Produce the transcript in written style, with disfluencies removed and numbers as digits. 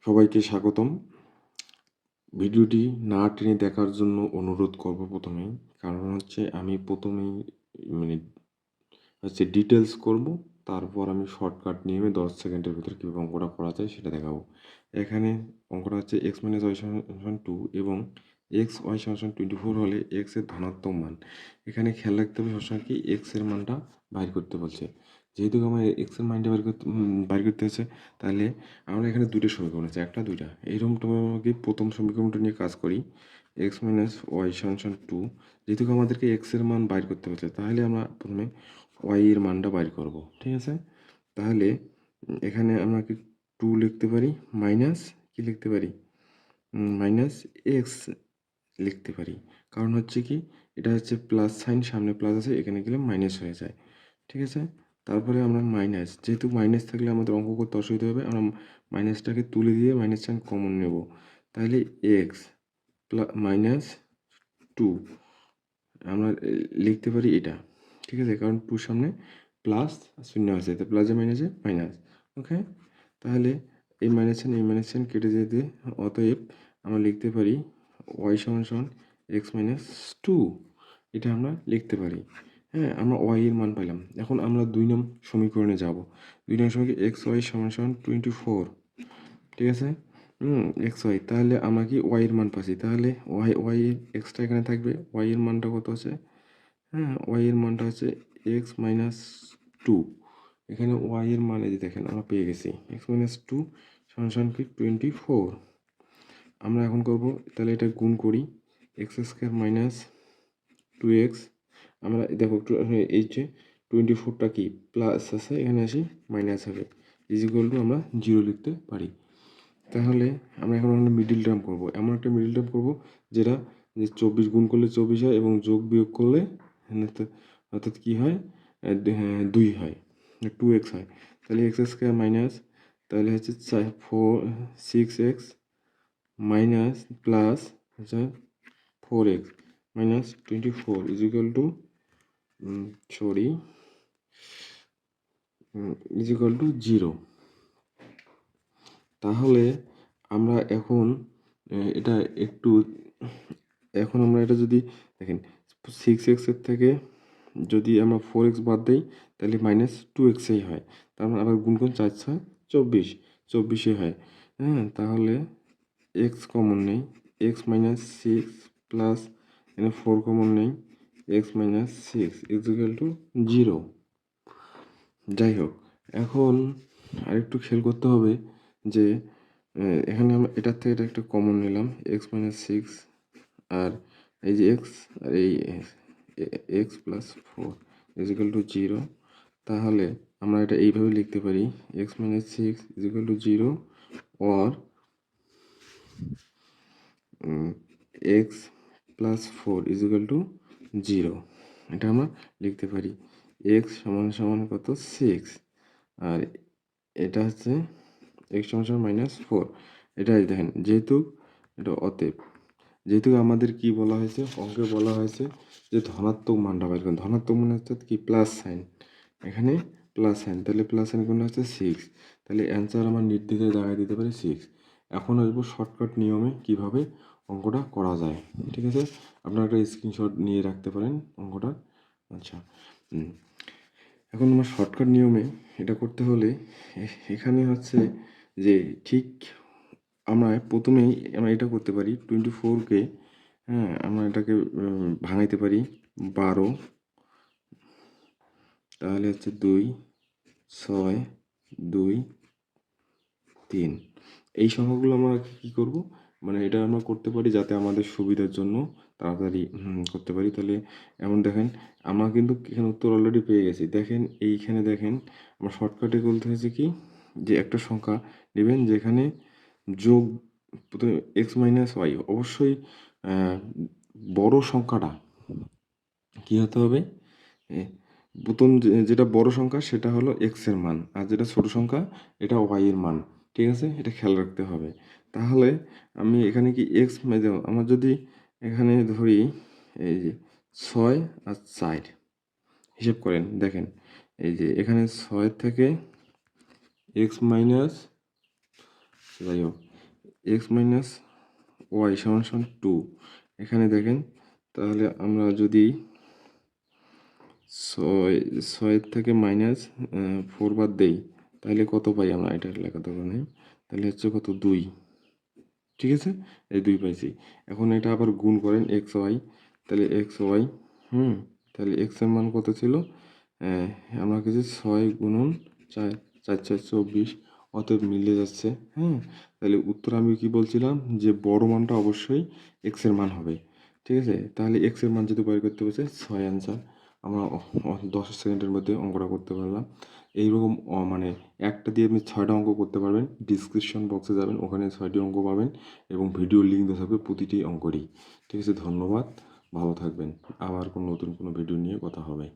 সবাইকে স্বাগতম। ভিডিওটি না টেনে দেখার জন্য অনুরোধ করব প্রথমেই। কারণ হচ্ছে আমি প্রথমেই মানে ডিটেলস করব, তারপর আমি শর্টকাট নিয়মে 10 সেকেন্ডের ভিতরে কীভাবে অঙ্কটা করা যায় সেটা দেখাবো। এখানে অঙ্কটা হচ্ছে x - y = 2 এবং x y = 24 হলে x এর ধনাত্মক মান। এখানে খেয়াল রাখতে হবে সবসময় কি x এর মানটা বাইর করতে বলছে। যেহেতু আমার x এর মানটা বাইর করতে হচ্ছে, তাহলে আমরা এখানে দুটো সমীকরণ আছে, একটা দুইটা। এইরকম তোমাকে প্রথম সমীকরণটা নিয়ে কাজ করি। x - y = 2, যেহেতু আমাদেরকে x এর মান বাইর করতে হচ্ছে, তাহলে আমরা প্রথমে y এর মানটা বাইর করব। ঠিক আছে? তাহলে এখানে আমরা কি 2 লিখতে পারি, মাইনাস কি লিখতে পারি, মাইনাস x লিখতে পারি। কারণ হচ্ছে কি, এটা হচ্ছে প্লাস সাইন, সামনে প্লাস আছে, এখানে গেলে মাইনাস হয়ে যায়। ঠিক আছে? তারপরে আমরা মাইনাস, যেহেতু মাইনাস থাকলে আমাদের অঙ্ক করতে অসুবিধা হবে, আমরা মাইনাসটাকে তুলে দিয়ে মাইনাস সাইন কমন নেব। তাহলে এক্স মাইনাস 2 আমরা লিখতে পারি এটা। ঠিক আছে? কারণ 2 সামনে প্লাস শূন্য আছে, তো প্লাসে মাইনাসে মাইনাস। ওকে? তাহলে এই মাইনাস সাইন কেটে যেতে, অতএব আমরা লিখতে পারি y = x - 2। এটা আমরা লিখতে পারি। হ্যাঁ, আমরা y এর মান পেলাম। এখন আমরা 2 নং সমীকরণে যাব। 2 নং সমীকরণে x y = 24। ঠিক আছে? x y, তাহলে আমরা কি y এর মান পাচ্ছি। তাহলে y এক্সটা এখানে থাকবে, y এর মানটা কত আছে? হ্যাঁ, y এর মানটা হচ্ছে x - 2। এখানে y এর মান এই যে দেখেন আমরা পেয়ে গেছি, x - 2 = কি 24। আমরা এখন করব, তাহলে এটা গুণ করি, x² - 2x। আমরা দেখো একটু এই যে 24টা কি প্লাস আছে, এখানে আসি মাইনাস হবে, আমরা 0 লিখতে পারি। তাহলে আমরা এখন মিডিল টার্ম করব, এমন একটা মিডিল টার্ম করব যেটা যে 24 গুণ করলে 24 হয় এবং যোগ বিয়োগ করলে অর্থাৎ কি হয়, 2 হয়, 2x হয়। তাহলে x² মাইনাস, তাহলে হচ্ছে 6x মাইনাস প্লাস হচ্ছে 4x মাইনাস 24 0। তাহলে আমরা এখন এটা একটু, এখন আমরা এটা যদি দেখেন 6x এর থেকে যদি আমরা 4x বাদ দিই, তাহলে -2xই হয়। তার মানে আবার গুণ করুন, 4 × 6 = 24 হয়। হ্যাঁ, তাহলে x কমন নেই, x - 6 প্লাস এখানে 4 কমন নেই, x - 6 0। যাই হোক, এখন আরেকটু খেয়াল করতে হবে যে এখানে আমরা এটার থেকে এটা একটা কমন নিলাম, x - 6, আর এই যে x আর এই x + 4 0। তাহলে আমরা এটা এইভাবে লিখতে পারি, x - 6 0 or x + 4 0। এটা আমরা লিখতে পারি। x = কত, 6, আর এটা হচ্ছে x = -4। এটাই দেখেন, যেহেতু এটা অতএব, যেহেতু আমাদের কি বলা হয়েছে, অঙ্কে বলা হয়েছে যে ধনাত্মক মানটা বের করুন। ধনাত্মক মানে অর্থাৎ কি, প্লাস সাইন, এখানে প্লাস সাইন, তাহলে প্লাস সাইন কোনটা হচ্ছে 6। তাহলে অ্যান্সার আমার নির্দ্বিধায় দাঁড়ায় দিতে পারি 6। এখন আসবো শর্টকাট নিয়মে কিভাবে অঙ্কটা করা যায়। ঠিক আছে? আপনারা একটা স্ক্রিনশট নিয়ে রাখতে পারেন অঙ্কটা। আচ্ছা, এখন আমার শর্টকাট নিয়মে এটা করতে হলে এখানে হচ্ছে যে ঠিক আমরা প্রথমেই আমরা এটা করতে পারি, 24কে, হ্যাঁ, আমরা এটাকে ভাঙাইতে পারি 12, তাহলে হচ্ছে 2, 6, 2, 3। এই সংখ্যাগুলো আমরা কি করব, মানে এটা আমরা করতে পারি যাতে আমাদের সুবিধার জন্য তাড়াতাড়ি করতে পারি। তাহলে এমন দেখেন, আমরা কিন্তু এখানে উত্তর অলরেডি পেয়ে গেছি। দেখেন এইখানে দেখেন, আমরা শর্টকাটে বলতে হয়েছে কি, যে একটা সংখ্যা নেবেন যেখানে যোগ x - y, অবশ্যই বড় সংখ্যাটা কি হতে হবে, প্রথম যেটা বড় সংখ্যা সেটা হলো x এর মান, আর যেটা ছোট সংখ্যা এটা y এর মান। ঠিক আছে? এটা খেয়াল রাখতে হবে। তাহলে আমি এখানে কি x আমার যদি এখানে ধরি এই যে 6 আর 4, হিসেব করেন, দেখেন এই যে এখানে 6 থেকে x মাইনাস, যাই হোক, এক্স মাইনাস ওয়াই সমান সমান 2। এখানে দেখেন, তাহলে আমরা যদি ছয়ের থেকে মাইনাস 4 বাদ দেই, তাহলে কত পাই আমরা? এটা লেখা দরকার নেই। তাহলে হচ্ছে কত? 2। ঠিক আছে, এই 2 পাইছি। এখন এটা আবার গুণ করেন এক্স ওয়াই, তাহলে এক্স ওয়াই, তাহলে এক্স এর মান কত ছিল? আমরা কিছু 6 গুণন 4, 4 4 24, অতএব মিলে যাচ্ছে। তাহলে উত্তর আমি কি বলছিলাম, যে বড় মানটা অবশ্যই এক্স এর মান হবে। ঠিক আছে, তাহলে এক্স এর মান যদি বের করতে বসে 6 অ্যান্সার। আমরা 10 সেকেন্ডের মধ্যে অঙ্কটা করতে পারলাম। এইরকম মানে একটা দিয়ে আপনি 6টা অঙ্ক করতে পারবেন। ডিসক্রিপশন বক্সে যাবেন, ওখানে 6টি অঙ্ক পাবেন এবং ভিডিও লিঙ্ক দেওয়া থাকবে প্রতিটি অঙ্করই। ঠিক আছে, ধন্যবাদ, ভালো থাকবেন। আবার কোনো নতুন কোনো ভিডিও নিয়ে কথা হবে।